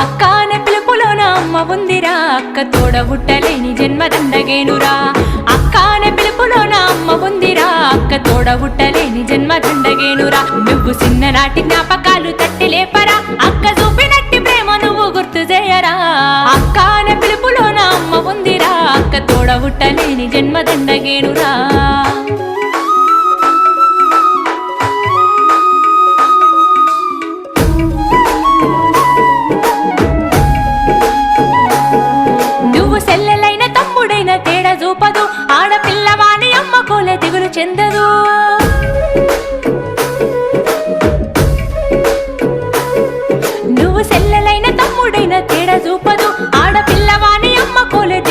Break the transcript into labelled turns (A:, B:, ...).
A: అక్కానే పిలుపులోన అమ్మ ఉందిరా, అక్క తోడబుట్టలేని జన్మదండగేనురా. అక్కానే పిలుపులోన అమ్మ ఉందిరా, అక్క తోడబుట్టలేని జన్మదండగేనురా. నువ్వు చిన్ననాటి జ్ఞాపకాలు తట్టి లేపరా, అక్క చూపినట్టి ప్రేమ నువ్వు గుర్తు చేయరా. అక్కానే పిలుపులోన అమ్మ ఉందిరా, అక్క తోడబుట్టలేని జన్మదండగేనురా.